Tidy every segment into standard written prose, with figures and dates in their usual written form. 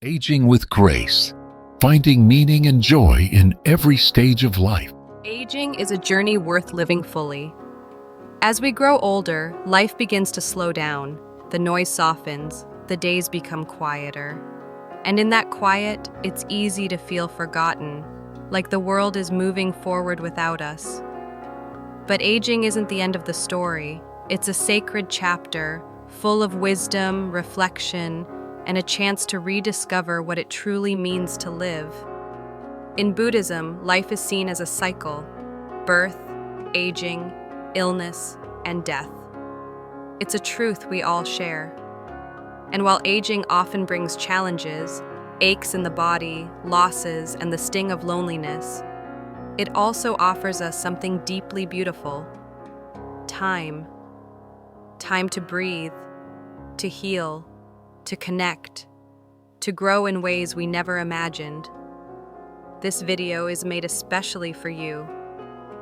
Aging with grace, finding meaning and joy in every stage of life. Aging is a journey worth living fully. As we grow older, life begins to slow down, the noise softens, the days become quieter. And in that quiet, it's easy to feel forgotten, like the world is moving forward without us. But aging isn't the end of the story. It's a sacred chapter, full of wisdom, reflection, and a chance to rediscover what it truly means to live. In Buddhism, life is seen as a cycle: birth, aging, illness, and death. It's a truth we all share. And while aging often brings challenges, aches in the body, losses, and the sting of loneliness, it also offers us something deeply beautiful: time. Time to breathe, to heal, to connect, to grow in ways we never imagined. This video is made especially for you,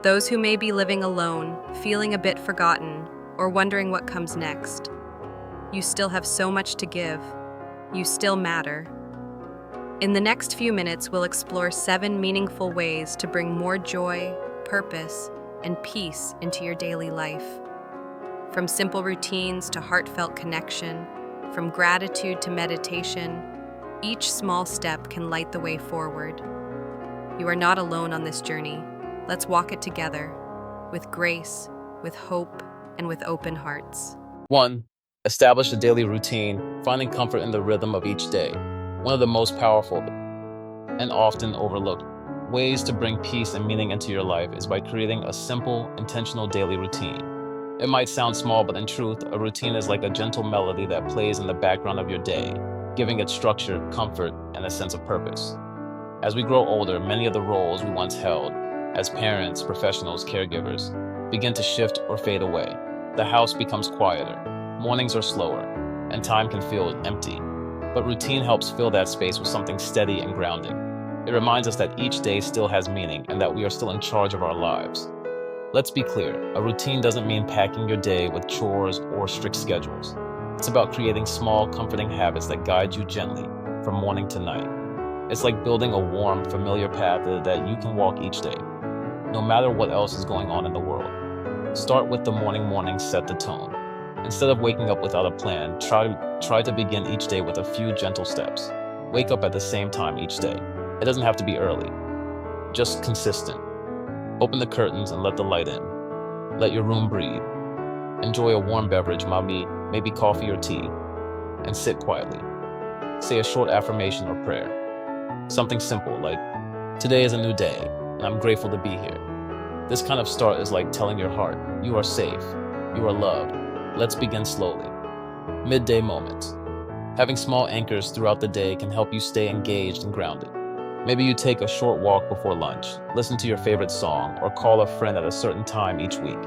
those who may be living alone, feeling a bit forgotten, or wondering what comes next. You still have so much to give. You still matter. In the next few minutes, we'll explore 7 meaningful ways to bring more joy, purpose, and peace into your daily life. From simple routines to heartfelt connection, from gratitude to meditation, each small step can light the way forward. You are not alone on this journey. Let's walk it together, with grace, with hope, and with open hearts. 1. Establish a daily routine, finding comfort in the rhythm of each day. One of the most powerful and often overlooked ways to bring peace and meaning into your life is by creating a simple, intentional daily routine. It might sound small, but in truth, a routine is like a gentle melody that plays in the background of your day, giving it structure, comfort, and a sense of purpose. As we grow older, many of the roles we once held, as parents, professionals, caregivers, begin to shift or fade away. The house becomes quieter, mornings are slower, and time can feel empty. But routine helps fill that space with something steady and grounding. It reminds us that each day still has meaning and that we are still in charge of our lives. Let's be clear, a routine doesn't mean packing your day with chores or strict schedules. It's about creating small, comforting habits that guide you gently from morning to night. It's like building a warm, familiar path that you can walk each day, no matter what else is going on in the world. Start with the morning set the tone. Instead of waking up without a plan, try to begin each day with a few gentle steps. Wake up at the same time each day. It doesn't have to be early, just consistent. Open the curtains and let the light in. Let your room breathe. Enjoy a warm beverage, maybe coffee or tea, and sit quietly. Say a short affirmation or prayer. Something simple like, "Today is a new day, and I'm grateful to be here." This kind of start is like telling your heart, "You are safe, you are loved. Let's begin slowly." Midday moments. Having small anchors throughout the day can help you stay engaged and grounded. Maybe you take a short walk before lunch, listen to your favorite song, or call a friend at a certain time each week.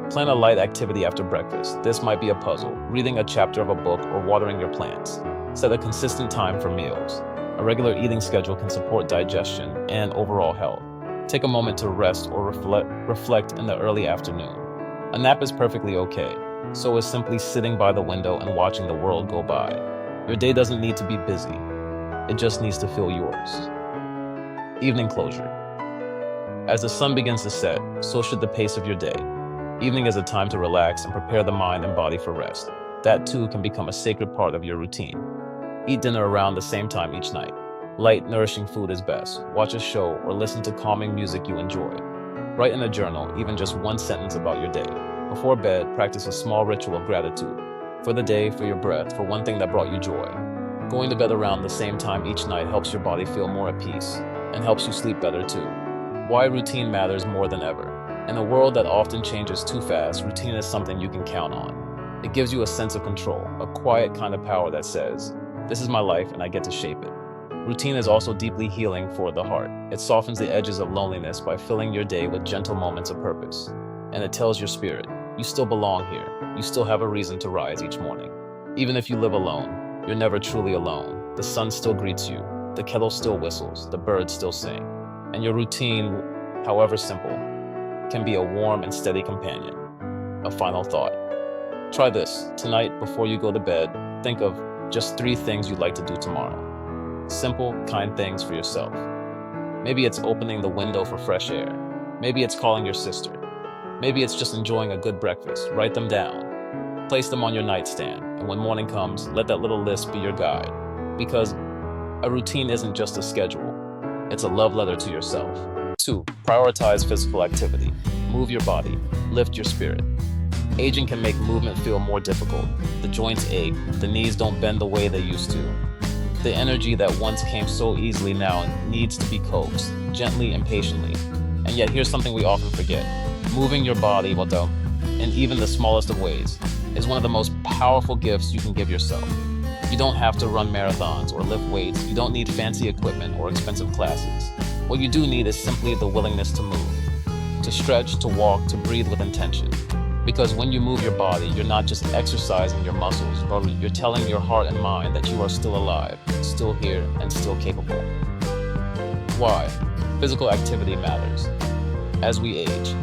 Plan a light activity after breakfast. This might be a puzzle, reading a chapter of a book, or watering your plants. Set a consistent time for meals. A regular eating schedule can support digestion and overall health. Take a moment to rest or reflect in the early afternoon. A nap is perfectly okay. So is simply sitting by the window and watching the world go by. Your day doesn't need to be busy. It just needs to feel yours. Evening closure. As the sun begins to set, so should the pace of your day. Evening is a time to relax and prepare the mind and body for rest. That too can become a sacred part of your routine. Eat dinner around the same time each night. Light, nourishing food is best. Watch a show or listen to calming music you enjoy. Write in a journal, even just one sentence about your day. Before bed, practice a small ritual of gratitude. For the day, for your breath, for one thing that brought you joy. Going to bed around the same time each night helps your body feel more at peace and helps you sleep better too. Why routine matters more than ever. In a world that often changes too fast, routine is something you can count on. It gives you a sense of control, a quiet kind of power that says, "This is my life and I get to shape it." Routine is also deeply healing for the heart. It softens the edges of loneliness by filling your day with gentle moments of purpose. And it tells your spirit, you still belong here. You still have a reason to rise each morning. Even if you live alone, you're never truly alone. The sun still greets you. The kettle still whistles. The birds still sing. And your routine, however simple, can be a warm and steady companion. A final thought. Try this. Tonight, before you go to bed, think of just 3 things you'd like to do tomorrow. simple, kind things for yourself. Maybe it's opening the window for fresh air. Maybe it's calling your sister. Maybe it's just enjoying a good breakfast. Write them down. Place them on your nightstand. And when morning comes, let that little list be your guide. Because a routine isn't just a schedule. It's a love letter to yourself. 2. Prioritize physical activity. Move your body. Lift your spirit. Aging can make movement feel more difficult. The joints ache. The knees don't bend the way they used to. The energy that once came so easily now needs to be coaxed, gently and patiently. And yet here's something we often forget. Moving your body, in even the smallest of ways, is one of the most powerful gifts you can give yourself. You don't have to run marathons or lift weights. You don't need fancy equipment or expensive classes. What you do need is simply the willingness to move, to stretch, to walk, to breathe with intention. Because when you move your body, you're not just exercising your muscles, but you're telling your heart and mind that you are still alive, still here, and still capable. Why? Physical activity matters. As we age,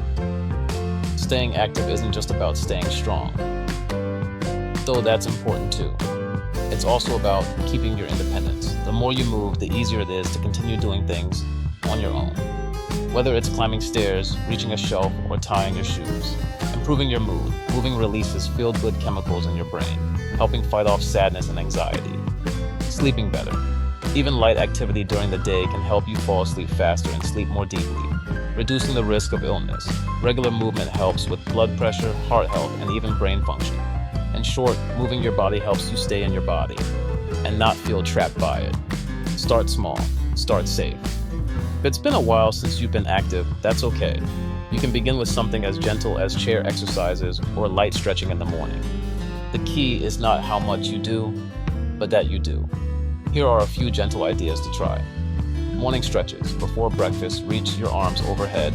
staying active isn't just about staying strong, though that's important too. It's also about keeping your independence. The more you move, the easier it is to continue doing things on your own. Whether it's climbing stairs, reaching a shelf, or tying your shoes. Improving your mood. Moving releases feel-good chemicals in your brain, helping fight off sadness and anxiety. Sleeping better. Even light activity during the day can help you fall asleep faster and sleep more deeply, reducing the risk of illness. Regular movement helps with blood pressure, heart health, and even brain function. In short, moving your body helps you stay in your body and not feel trapped by it. Start small. Start safe. If it's been a while since you've been active, that's okay. You can begin with something as gentle as chair exercises or light stretching in the morning. The key is not how much you do, but that you do. Here are a few gentle ideas to try. Morning stretches. Before breakfast, reach your arms overhead.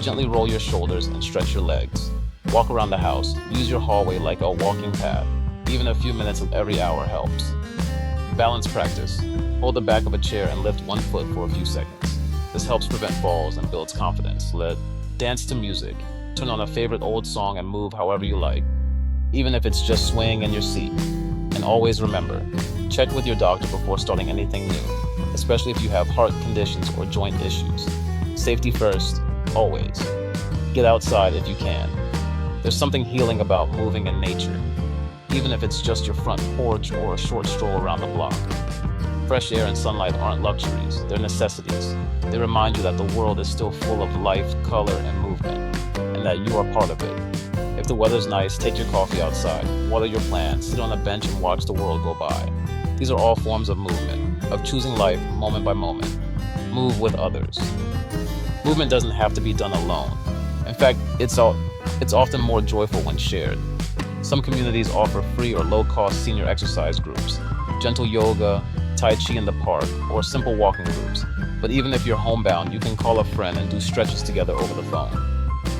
Gently roll your shoulders and stretch your legs. Walk around the house. Use your hallway like a walking path. Even a few minutes of every hour helps. Balance practice. Hold the back of a chair and lift one foot for a few seconds. This helps prevent falls and builds confidence. Dance to music. Turn on a favorite old song and move however you like, even if it's just swaying in your seat. And always remember, check with your doctor before starting anything new, especially if you have heart conditions or joint issues. Safety first, always. Get outside if you can. There's something healing about moving in nature, even if it's just your front porch or a short stroll around the block. Fresh air and sunlight aren't luxuries, they're necessities. They remind you that the world is still full of life, color, and movement, and that you are part of it. If the weather's nice, take your coffee outside, water your plants, sit on a bench and watch the world go by. These are all forms of movement, of choosing life moment by moment. Move with others. Movement doesn't have to be done alone. In fact, it's often more joyful when shared. Some communities offer free or low-cost senior exercise groups, gentle yoga, Tai Chi in the park, or simple walking groups. But even if you're homebound, you can call a friend and do stretches together over the phone.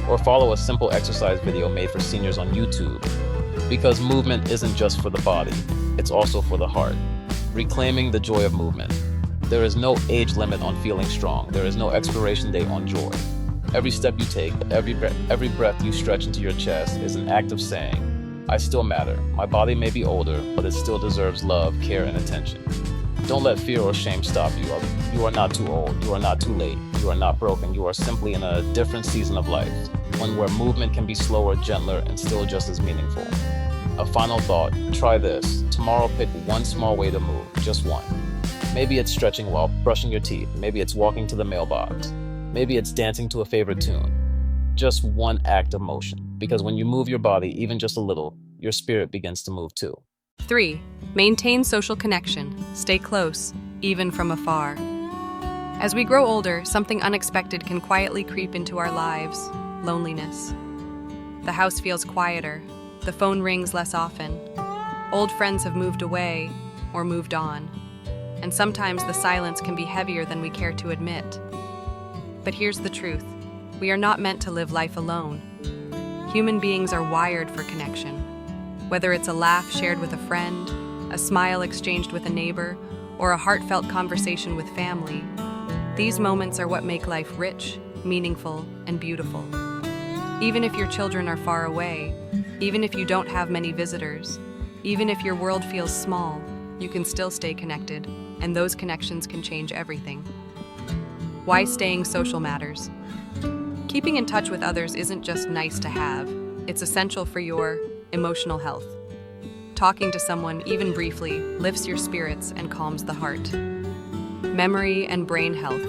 Or follow a simple exercise video made for seniors on YouTube. Because movement isn't just for the body, it's also for the heart. Reclaiming the joy of movement. There is no age limit on feeling strong. There is no expiration date on joy. Every step you take, every breath you stretch into your chest is an act of saying, I still matter. My body may be older, but it still deserves love, care, and attention. Don't let fear or shame stop you. You are not too old. You are not too late. You are not broken. You are simply in a different season of life, one where movement can be slower, gentler, and still just as meaningful. A final thought, try this. Tomorrow pick one small way to move, just one. Maybe it's stretching while brushing your teeth. Maybe it's walking to the mailbox. Maybe it's dancing to a favorite tune. Just one act of motion. Because when you move your body, even just a little, your spirit begins to move too. 3. Maintain social connection. Stay close, even from afar. As we grow older, something unexpected can quietly creep into our lives: loneliness. The house feels quieter. The phone rings less often. Old friends have moved away or moved on. And sometimes the silence can be heavier than we care to admit. But here's the truth. We are not meant to live life alone. Human beings are wired for connection. Whether it's a laugh shared with a friend, a smile exchanged with a neighbor, or a heartfelt conversation with family, these moments are what make life rich, meaningful, and beautiful. Even if your children are far away, even if you don't have many visitors, even if your world feels small, you can still stay connected. and those connections can change everything. Why staying social matters. Keeping in touch with others isn't just nice to have, it's essential for your emotional health. Talking to someone, even briefly, lifts your spirits and calms the heart. Memory and brain health.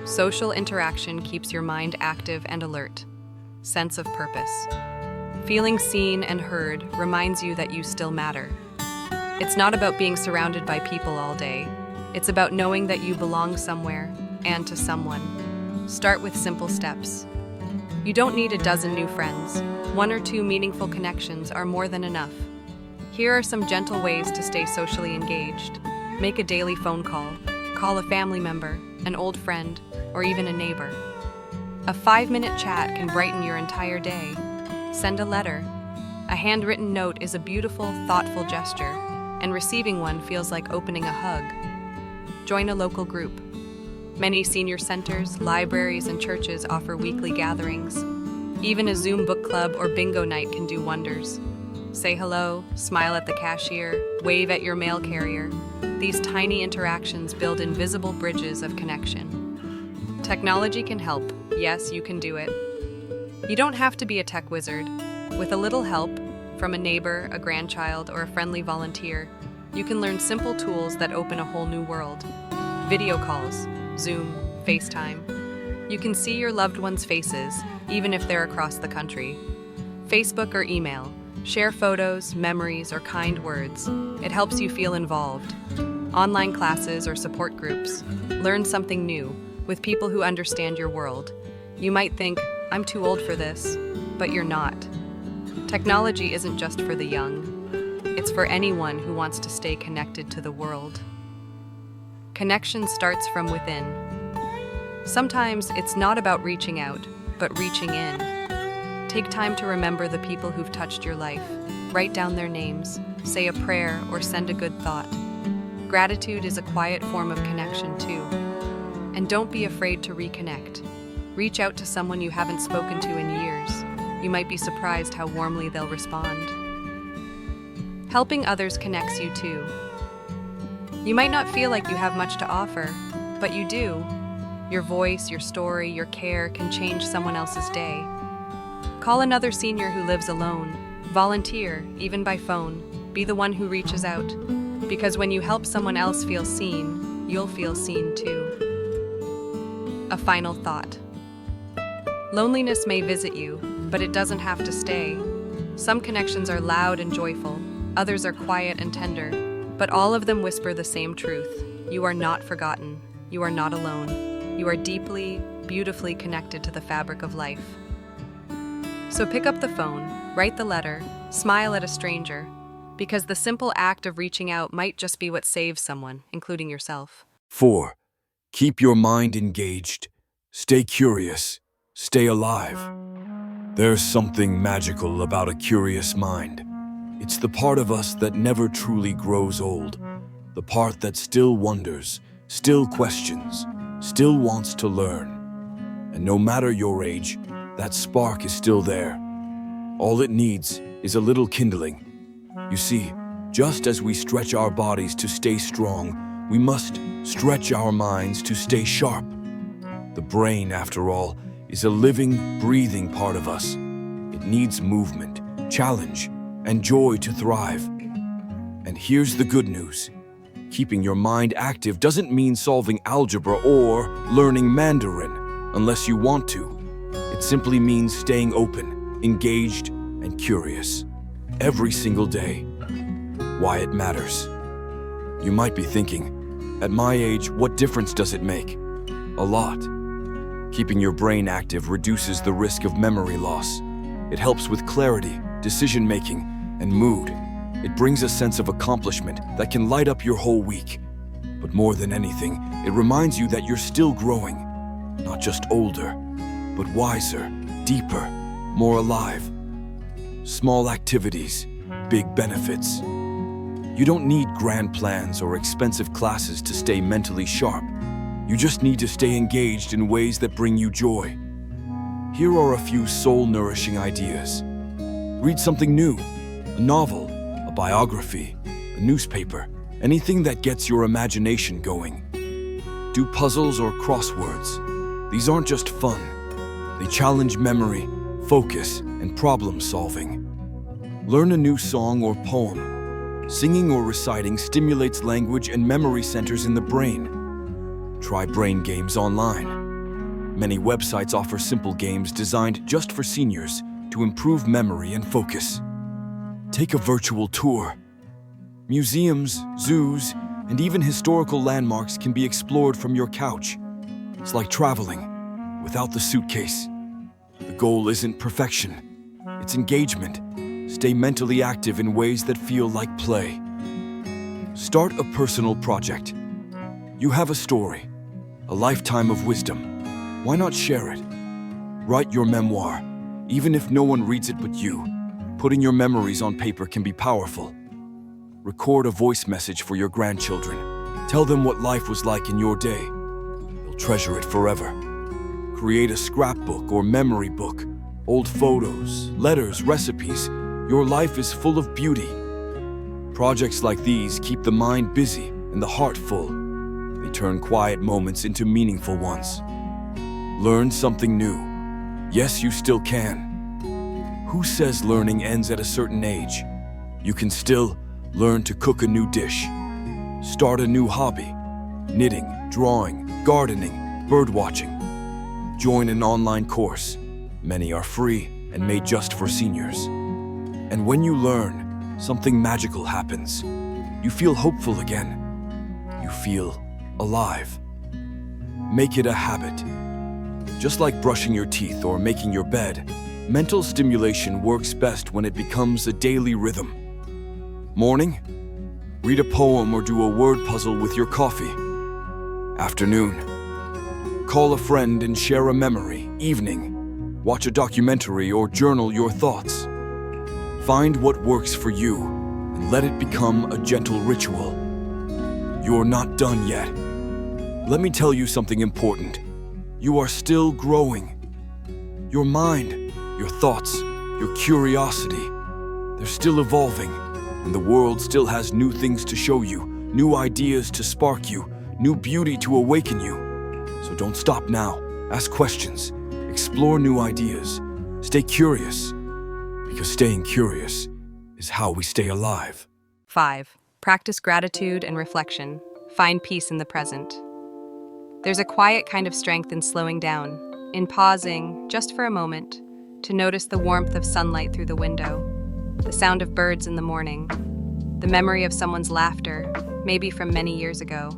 Social interaction keeps your mind active and alert. Sense of purpose. Feeling seen and heard reminds you that you still matter. It's not about being surrounded by people all day. It's about knowing that you belong somewhere and to someone. Start with simple steps. You don't need a dozen new friends. 1 or 2 meaningful connections are more than enough. Here are some gentle ways to stay socially engaged. Make a daily phone call. Call a family member, an old friend, or even a neighbor. A 5-minute chat can brighten your entire day. Send a letter. A handwritten note is a beautiful, thoughtful gesture, and receiving one feels like opening a hug. Join a local group. Many senior centers, libraries, and churches offer weekly gatherings. Even a Zoom book club or bingo night can do wonders. Say hello, smile at the cashier, wave at your mail carrier. These tiny interactions build invisible bridges of connection. Technology can help. Yes, you can do it. You don't have to be a tech wizard. With a little help from a neighbor, a grandchild, or a friendly volunteer, you can learn simple tools that open a whole new world. Video calls, Zoom, FaceTime. You can see your loved ones' faces, even if they're across the country. Facebook or email. Share photos, memories, or kind words. It helps you feel involved. Online classes or support groups. Learn something new with people who understand your world. You might think, I'm too old for this, but you're not. Technology isn't just for the young. It's for anyone who wants to stay connected to the world. Connection starts from within. Sometimes it's not about reaching out, but reaching in. Take time to remember the people who've touched your life. Write down their names, say a prayer, or send a good thought. Gratitude is a quiet form of connection too. And don't be afraid to reconnect. Reach out to someone you haven't spoken to in years. You might be surprised how warmly they'll respond. Helping others connects you too. You might not feel like you have much to offer, but you do. Your voice, your story, your care can change someone else's day. Call another senior who lives alone. Volunteer, even by phone. Be the one who reaches out. Because when you help someone else feel seen, you'll feel seen too. A final thought. Loneliness may visit you, but it doesn't have to stay. Some connections are loud and joyful, others are quiet and tender, but all of them whisper the same truth. You are not forgotten. You are not alone. You are deeply, beautifully connected to the fabric of life. So pick up the phone, write the letter, smile at a stranger, because the simple act of reaching out might just be what saves someone, including yourself. 4. Keep your mind engaged. Stay curious. Stay alive. There's something magical about a curious mind. It's the part of us that never truly grows old. The part that still wonders, still questions, still wants to learn. And no matter your age, that spark is still there. All it needs is a little kindling. You see, just as we stretch our bodies to stay strong, we must stretch our minds to stay sharp. The brain, after all, is a living, breathing part of us. It needs movement, challenge, and joy to thrive. And here's the good news. Keeping your mind active doesn't mean solving algebra or learning Mandarin, unless you want to. It simply means staying open, engaged, and curious. Every single day. Why it matters. You might be thinking, at my age, what difference does it make? A lot. Keeping your brain active reduces the risk of memory loss. It helps with clarity, decision-making, and mood. It brings a sense of accomplishment that can light up your whole week. But more than anything, it reminds you that you're still growing. Not just older, but wiser, deeper, more alive. Small activities, big benefits. You don't need grand plans or expensive classes to stay mentally sharp. You just need to stay engaged in ways that bring you joy. Here are a few soul-nourishing ideas. Read something new, a novel, a biography, a newspaper. Anything that gets your imagination going. Do puzzles or crosswords. These aren't just fun. They challenge memory, focus, and problem solving. Learn a new song or poem. Singing or reciting stimulates language and memory centers in the brain. Try brain games online. Many websites offer simple games designed just for seniors to improve memory and focus. Take a virtual tour. Museums, zoos, and even historical landmarks can be explored from your couch. It's like traveling without the suitcase. The goal isn't perfection, it's engagement. Stay mentally active in ways that feel like play. Start a personal project. You have a story, a lifetime of wisdom. Why not share it? Write your memoir, even if no one reads it but you. Putting your memories on paper can be powerful. Record a voice message for your grandchildren. Tell them what life was like in your day. They'll treasure it forever. Create a scrapbook or memory book. Old photos, letters, recipes. Your life is full of beauty. Projects like these keep the mind busy and the heart full. They turn quiet moments into meaningful ones. Learn something new. Yes, you still can. Who says learning ends at a certain age? You can still learn to cook a new dish. Start a new hobby. Knitting, drawing, gardening, birdwatching. Join an online course. Many are free and made just for seniors. And when you learn, something magical happens. You feel hopeful again. You feel alive. Make it a habit. Just like brushing your teeth or making your bed, mental stimulation works best when it becomes a daily rhythm. Morning, read a poem or do a word puzzle with your coffee. Afternoon, call a friend and share a memory. Evening, watch a documentary or journal your thoughts. Find what works for you and let it become a gentle ritual. You're not done yet. Let me tell you something important. You are still growing. Your mind, your thoughts, your curiosity, they're still evolving, and the world still has new things to show you, new ideas to spark you, new beauty to awaken you. So don't stop now. Ask questions. Explore new ideas. Stay curious. Because staying curious is how we stay alive. 5. Practice gratitude and reflection. Find peace in the present. There's a quiet kind of strength in slowing down, in pausing, just for a moment, to notice the warmth of sunlight through the window, the sound of birds in the morning, the memory of someone's laughter, maybe from many years ago.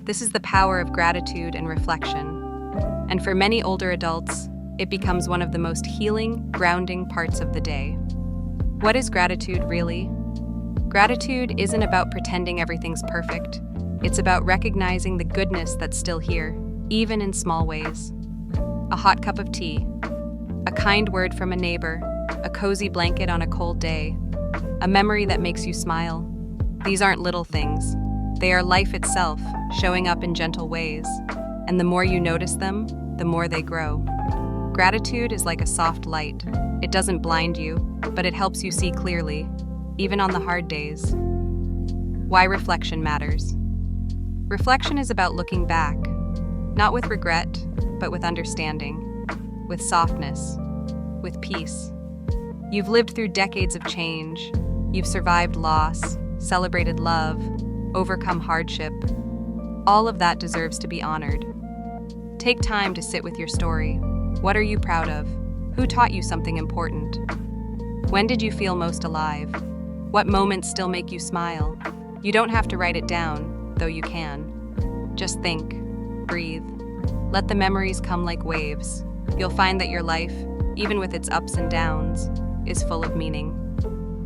This is the power of gratitude and reflection. And for many older adults, it becomes one of the most healing, grounding parts of the day. What is gratitude really? Gratitude isn't about pretending everything's perfect. It's about recognizing the goodness that's still here, even in small ways. A hot cup of tea, a kind word from a neighbor, a cozy blanket on a cold day, a memory that makes you smile. These aren't little things. They are life itself, showing up in gentle ways. And the more you notice them, the more they grow. Gratitude is like a soft light. It doesn't blind you, but it helps you see clearly, even on the hard days. Why reflection matters. Reflection is about looking back, not with regret, but with understanding, with softness, with peace. You've lived through decades of change. You've survived loss, celebrated love, overcome hardship. All of that deserves to be honored. Take time to sit with your story. What are you proud of? Who taught you something important? When did you feel most alive? What moments still make you smile? You don't have to write it down, though you can. Just think, breathe. Let the memories come like waves. You'll find that your life, even with its ups and downs, is full of meaning.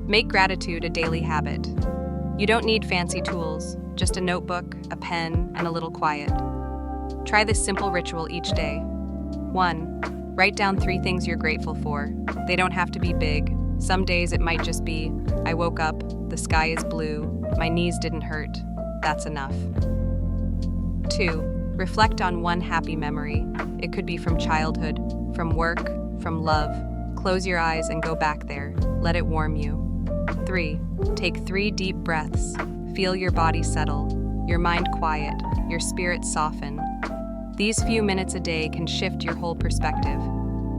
Make gratitude a daily habit. You don't need fancy tools, just a notebook, a pen, and a little quiet. Try this simple ritual each day. 1. Write down 3 things you're grateful for. They don't have to be big. Some days it might just be, I woke up, the sky is blue, my knees didn't hurt. That's enough. 2. Reflect on one happy memory. It could be from childhood, from work, from love. Close your eyes and go back there. Let it warm you. 3. Take 3 deep breaths. Feel your body settle, your mind quiet, your spirit soften. These few minutes a day can shift your whole perspective.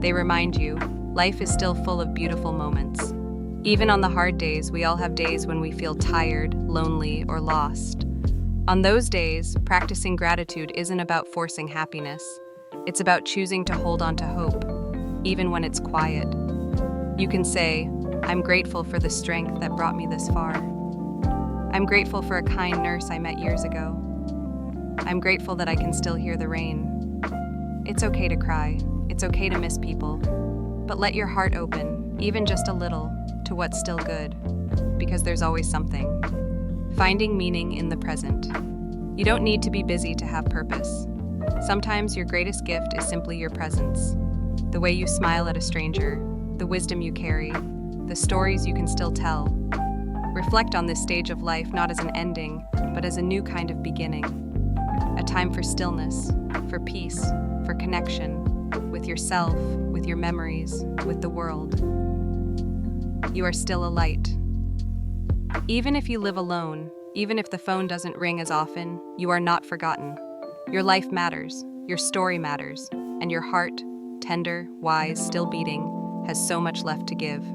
They remind you, life is still full of beautiful moments. Even on the hard days, we all have days when we feel tired, lonely, or lost. On those days, practicing gratitude isn't about forcing happiness. It's about choosing to hold on to hope, even when it's quiet. You can say, I'm grateful for the strength that brought me this far. I'm grateful for a kind nurse I met years ago. I'm grateful that I can still hear the rain. It's okay to cry. It's okay to miss people. But let your heart open, even just a little, to what's still good, because there's always something. Finding meaning in the present. You don't need to be busy to have purpose. Sometimes your greatest gift is simply your presence. The way you smile at a stranger, the wisdom you carry, the stories you can still tell. Reflect on this stage of life not as an ending, but as a new kind of beginning. A time for stillness, for peace, for connection, with yourself, with your memories, with the world. You are still a light. Even if you live alone, even if the phone doesn't ring as often, you are not forgotten. Your life matters, your story matters, and your heart, tender, wise, still beating, has so much left to give.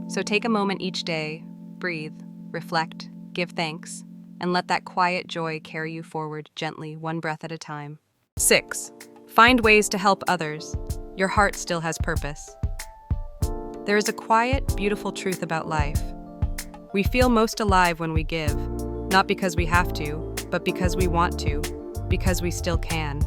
So take a moment each day, breathe, reflect, give thanks, and let that quiet joy carry you forward gently, one breath at a time. 6. Find ways to help others. Your heart still has purpose. There is a quiet, beautiful truth about life. We feel most alive when we give, not because we have to, but because we want to, because we still can.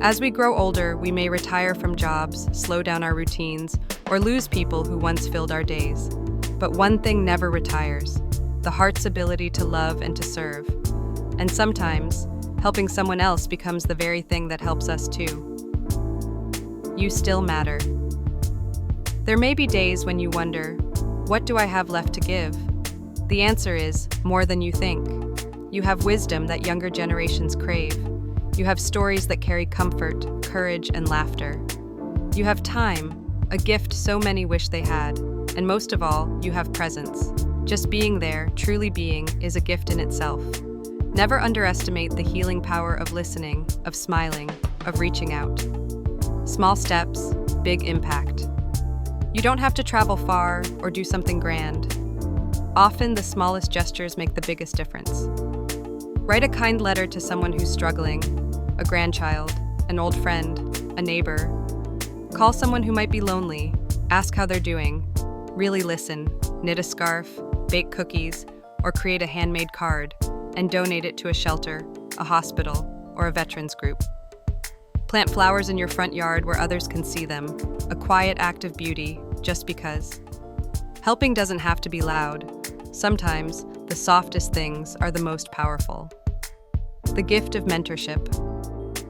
As we grow older, we may retire from jobs, slow down our routines, or lose people who once filled our days. But one thing never retires: the heart's ability to love and to serve. And sometimes, helping someone else becomes the very thing that helps us too. You still matter. There may be days when you wonder, what do I have left to give? The answer is more than you think. You have wisdom that younger generations crave. You have stories that carry comfort, courage, and laughter. You have time, a gift so many wish they had. And most of all, you have presence. Just being there, truly being, is a gift in itself. Never underestimate the healing power of listening, of smiling, of reaching out. Small steps, big impact. You don't have to travel far or do something grand. Often the smallest gestures make the biggest difference. Write a kind letter to someone who's struggling, a grandchild, an old friend, a neighbor. Call someone who might be lonely, ask how they're doing, really listen, knit a scarf, bake cookies, or create a handmade card, and donate it to a shelter, a hospital, or a veterans group. Plant flowers in your front yard where others can see them, a quiet act of beauty, just because. Helping doesn't have to be loud. Sometimes, the softest things are the most powerful. The gift of mentorship.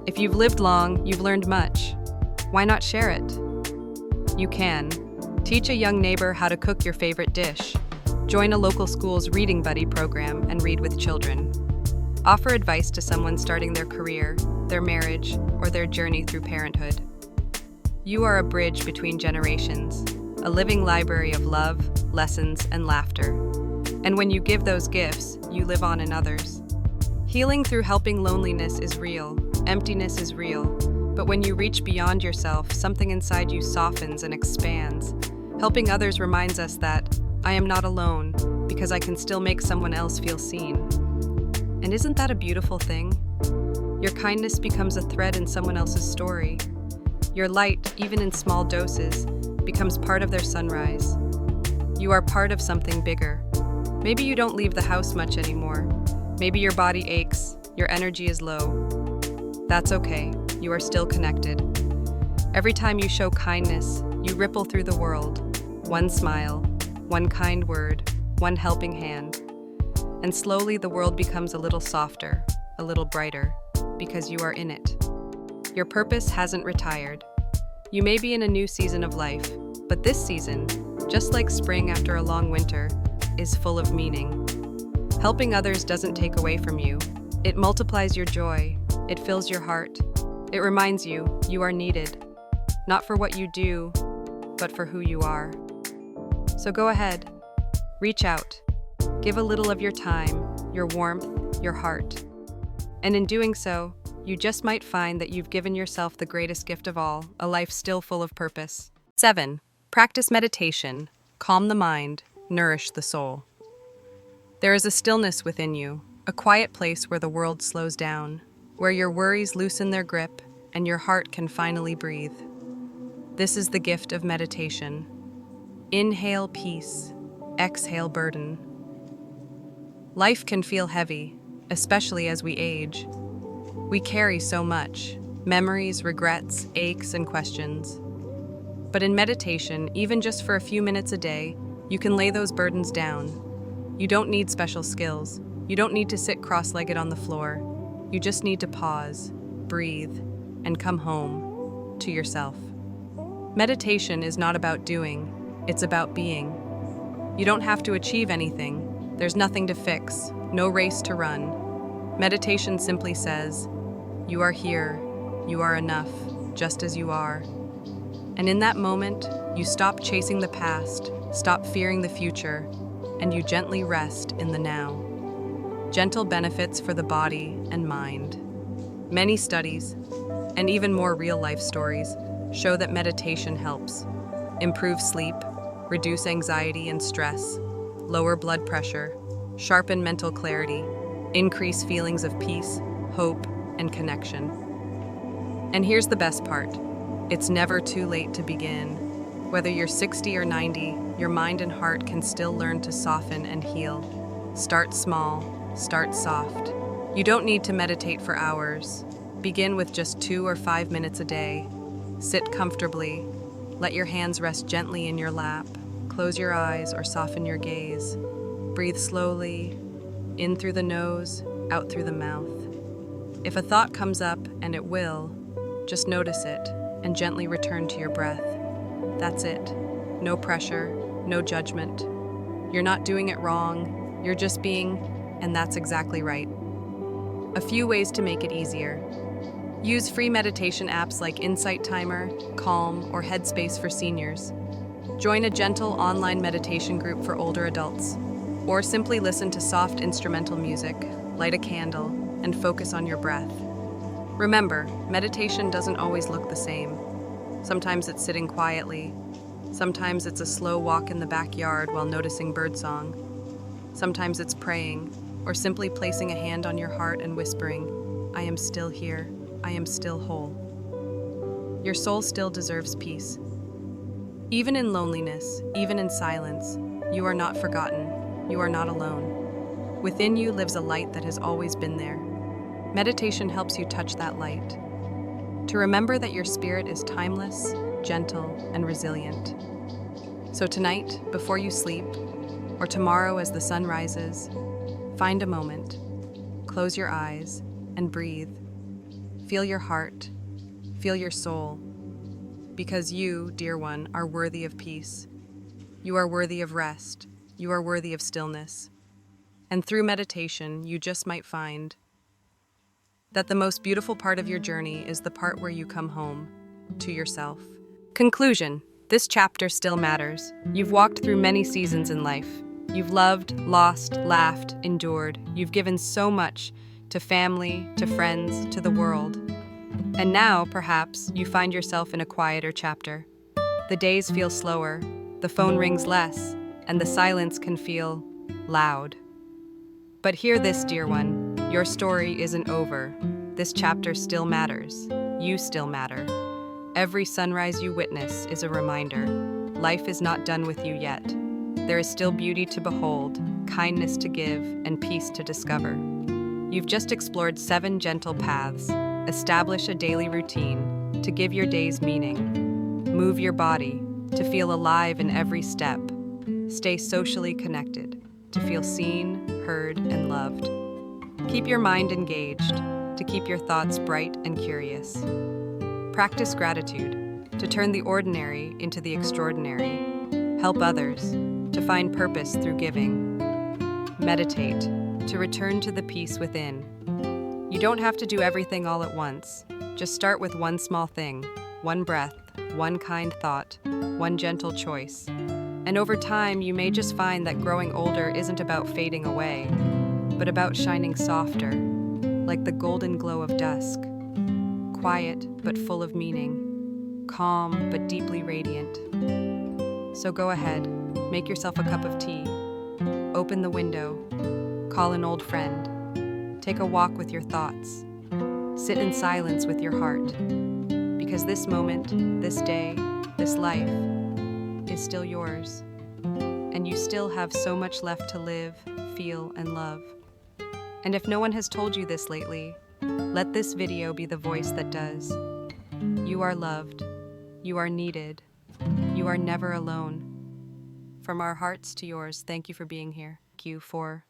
If you've lived long, you've learned much. Why not share it? You can. Teach a young neighbor how to cook your favorite dish. Join a local school's Reading Buddy program and read with children. Offer advice to someone starting their career, their marriage, or their journey through parenthood. You are a bridge between generations, a living library of love, lessons, and laughter. And when you give those gifts, you live on in others. Healing through helping loneliness is real, emptiness is real, but when you reach beyond yourself, something inside you softens and expands. Helping others reminds us that I am not alone, because I can still make someone else feel seen. And isn't that a beautiful thing? Your kindness becomes a thread in someone else's story. Your light, even in small doses, becomes part of their sunrise. You are part of something bigger. Maybe you don't leave the house much anymore. Maybe your body aches, your energy is low. That's okay, you are still connected. Every time you show kindness, you ripple through the world. One smile, one kind word, one helping hand. And slowly the world becomes a little softer, a little brighter, because you are in it. Your purpose hasn't retired. You may be in a new season of life, but this season, just like spring after a long winter, is full of meaning. Helping others doesn't take away from you. It multiplies your joy. It fills your heart. It reminds you you are needed, not for what you do, but for who you are. So go ahead, reach out, give a little of your time, your warmth, your heart. And in doing so, you just might find that you've given yourself the greatest gift of all, a life still full of purpose. 7. Practice meditation. Calm the mind, nourish the soul. There is a stillness within you, a quiet place where the world slows down, where your worries loosen their grip and your heart can finally breathe. This is the gift of meditation. Inhale peace, exhale burden. Life can feel heavy, especially as we age. We carry so much: memories, regrets, aches, and questions. But in meditation, even just for a few minutes a day, you can lay those burdens down. You don't need special skills. You don't need to sit cross-legged on the floor. You just need to pause, breathe, and come home to yourself. Meditation is not about doing, it's about being. You don't have to achieve anything. There's nothing to fix, no race to run. Meditation simply says, you are here, you are enough, just as you are. And in that moment, you stop chasing the past, stop fearing the future, and you gently rest in the now. Gentle benefits for the body and mind. Many studies, and even more real-life stories, show that meditation helps improve sleep, reduce anxiety and stress, lower blood pressure, sharpen mental clarity, increase feelings of peace, hope, and connection. And here's the best part. It's never too late to begin. Whether you're 60 or 90, your mind and heart can still learn to soften and heal. Start small, start soft. You don't need to meditate for hours. Begin with just 2 or 5 minutes a day. Sit comfortably. Let your hands rest gently in your lap. Close your eyes or soften your gaze. Breathe slowly, in through the nose, out through the mouth. If a thought comes up, and it will, just notice it and gently return to your breath. That's it. No pressure, no judgment. You're not doing it wrong, you're just being, and that's exactly right. A few ways to make it easier. Use free meditation apps like Insight Timer, Calm, or Headspace for seniors. Join a gentle online meditation group for older adults. Or simply listen to soft instrumental music, light a candle, and focus on your breath. Remember, meditation doesn't always look the same. Sometimes it's sitting quietly. Sometimes it's a slow walk in the backyard while noticing birdsong. Sometimes it's praying, or simply placing a hand on your heart and whispering, I am still here, I am still whole. Your soul still deserves peace. Even in loneliness, even in silence, you are not forgotten, you are not alone. Within you lives a light that has always been there. Meditation helps you touch that light. To remember that your spirit is timeless, gentle, and resilient. So tonight, before you sleep, or tomorrow as the sun rises, find a moment, close your eyes, and breathe. Feel your heart, feel your soul, because you, dear one, are worthy of peace. You are worthy of rest. You are worthy of stillness. And through meditation, you just might find that the most beautiful part of your journey is the part where you come home, to yourself. Conclusion. This chapter still matters. You've walked through many seasons in life. You've loved, lost, laughed, endured. You've given so much to family, to friends, to the world. And now, perhaps, you find yourself in a quieter chapter. The days feel slower, the phone rings less, and the silence can feel loud. But hear this, dear one. Your story isn't over. This chapter still matters. You still matter. Every sunrise you witness is a reminder. Life is not done with you yet. There is still beauty to behold, kindness to give, and peace to discover. You've just explored 7 gentle paths. Establish a daily routine to give your days meaning. Move your body to feel alive in every step. Stay socially connected to feel seen, heard, and loved. Keep your mind engaged to keep your thoughts bright and curious. Practice gratitude to turn the ordinary into the extraordinary. Help others to find purpose through giving. Meditate to return to the peace within. You don't have to do everything all at once. Just start with one small thing, one breath, one kind thought, one gentle choice. And over time, you may just find that growing older isn't about fading away, but about shining softer, like the golden glow of dusk. Quiet, but full of meaning. Calm, but deeply radiant. So go ahead, make yourself a cup of tea. Open the window. Call an old friend. Take a walk with your thoughts. Sit in silence with your heart. Because this moment, this day, this life is still yours. And you still have so much left to live, feel, and love. And if no one has told you this lately, let this video be the voice that does. You are loved. You are needed. You are never alone. From our hearts to yours, thank you for being here. Thank you for